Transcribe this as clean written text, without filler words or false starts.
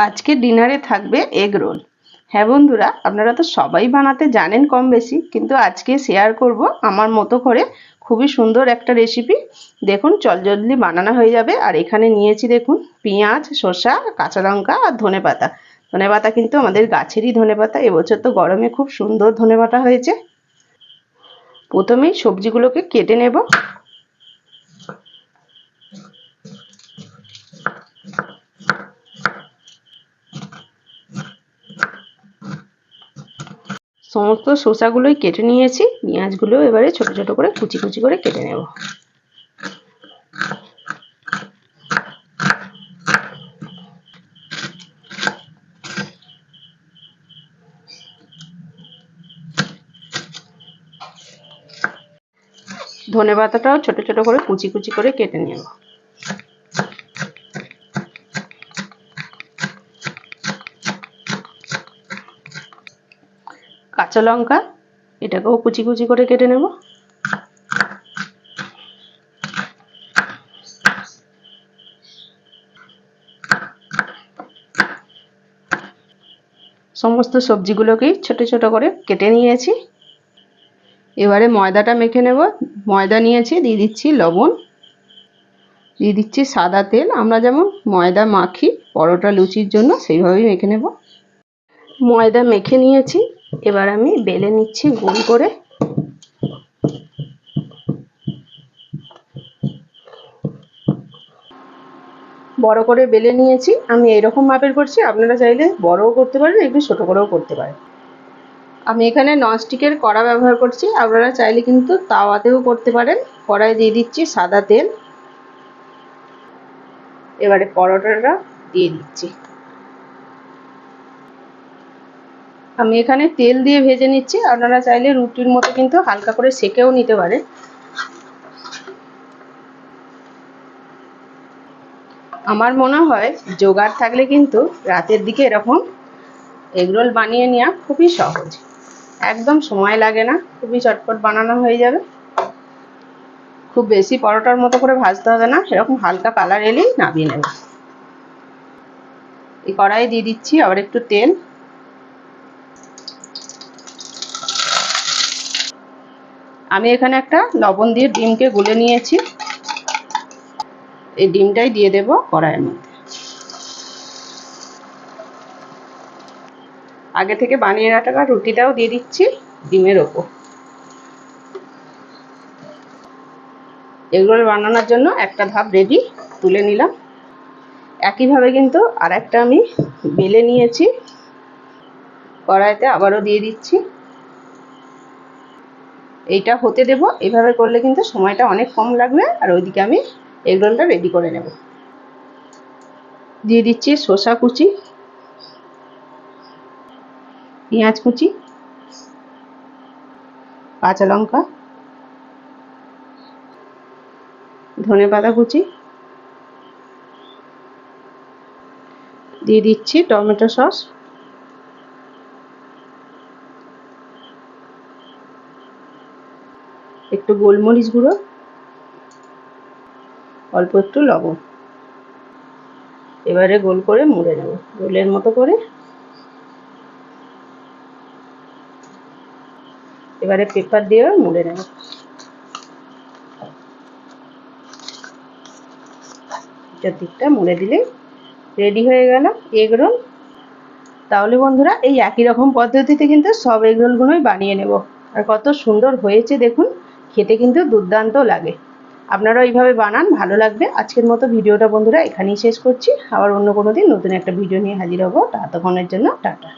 আজকে ডিনারে থাকবে এগ রোল। হ্যাঁ বন্ধুরা, আপনারা তো সবাই বানাতে জানেন কম বেশি, কিন্তু আজকে শেয়ার করব আমার মতো করে খুবই সুন্দর একটা রেসিপি। দেখুন জলদি বানানো হয়ে যাবে। আর এখানে নিয়েছি দেখুন পেঁয়াজ, শসা, কাঁচা লঙ্কা আর ধনেপাতা। ধনেপাতা কিন্তু আমাদের গাছেরই ধনেপাতা, এবছর তো গরমে খুব সুন্দর ধনেপাতা হয়েছে। প্রথমেই সবজিগুলোকে কেটে নেব। সমস্ত শসাগুলোই কেটে নিয়েছি, পেঁয়াজগুলো এবারে ছোট ছোট করে কুচি কুচি করে কেটে নেব। ধনেপাতাটাও ছোট ছোট করে কুচি কুচি করে কেটে নেব। কাঁচা লঙ্কা এটাকেও কুচি কুচি করে কেটে নেব। সমস্ত সবজিগুলোকেই ছোট ছোট করে কেটে নিয়েছি। এবারে ময়দাটা মেখে নেব। ময়দা নিয়েছি, দিয়ে দিচ্ছি লবণ, দিয়ে দিচ্ছি সাদা তেল। আমরা যেমন ময়দা মাখি পরোটা লুচির জন্য, সেইভাবেই মেখে নেব। ময়দা মেখে নিয়েছি, এবার আমি বেলে নিচ্ছি গোল করে। বড় করে বেলে নিয়েছি। আমি এরকম মাপের করছি, আপনারা চাইলে বড়ও করতে পারেন, একটু ছোট করেও করতে পারেন। আমি এখানে ননস্টিকের কড়া ব্যবহার করছি, আপনারা চাইলে কিন্তু তাওয়াতেও করতে পারেন। কড়াই দিয়ে দিচ্ছি সাদা তেল। এবারে পরোটাটা দিয়ে দিচ্ছি। আমি এখানে তেল দিয়ে ভেজে নিচ্ছি, আপনারা চাইলে রুটির মতো কিন্তু হালকা করে সেকেও নিতে পারেন। আমার মনে হয় জোগাড় থাকলে কিন্তু রাতের দিকে এরকম এগরোল বানিয়ে নেওয়া খুবই সহজ, একদম সময় লাগে না, খুবই চটপট বানানো হয়ে যাবে। খুব বেশি পরোটার মতো করে ভাজতে হবে না, এরকম হালকা কালার এলেই নামিয়ে নেব। এই কড়াইয়ে দিয়ে দিচ্ছি আবার একটু তেল। আমি এখানে একটা লবণ দিয়ে ডিমকে গুলে নিয়েছি, এই ডিমটাই দিয়ে দেব কড়াইয়ের মধ্যে। আগে থেকে বানিয়ে রাখা রুটিটাও দিয়ে দিচ্ছি ডিমের ওপর। এগরোল বানানোর জন্য একটা ধাপ রেডি, তুলে নিলাম। একইভাবে কিন্তু আর একটা আমি বেলে নিয়েছি, কড়াইতে আবারও দিয়ে দিচ্ছি। এইটা হতে দেব। এইভাবে করলে কিন্তু সময়টা অনেক কম লাগবে। আর ওইদিকে আমি এগরোলটা রেডি করে নেব। দিয়ে দিচ্ছি শসা কুচি, পেঁয়াজ কুচি, কাঁচা লঙ্কা, ধনেপাতা কুচি, দিয়ে দিচ্ছি টমেটো সস, একটু গোলমরিচ গুঁড়ো, অল্প একটু লবণ। এবারে গোল করে মুড়ে নেব, রোলের মতো করে। এবারে পেপার দিয়ে মুড়ে নেব। দিকটা মুড়ে দিলে রেডি হয়ে গেল এগ রোল। তাহলে বন্ধুরা এই একই রকম পদ্ধতিতে কিন্তু সব এগ রোলগুলোই বানিয়ে নেব। আর কত সুন্দর হয়েছে দেখুন, খেতে কিন্তু দুর্দান্ত লাগে। আপনারা এইভাবে বানান, ভালো লাগবে। আজকের মতো ভিডিওটা বন্ধুরা এখানেই শেষ করছি। আবার অন্য কোনো দিন নতুন একটা ভিডিও নিয়ে হাজির হব। ততক্ষণের জন্য টাটা।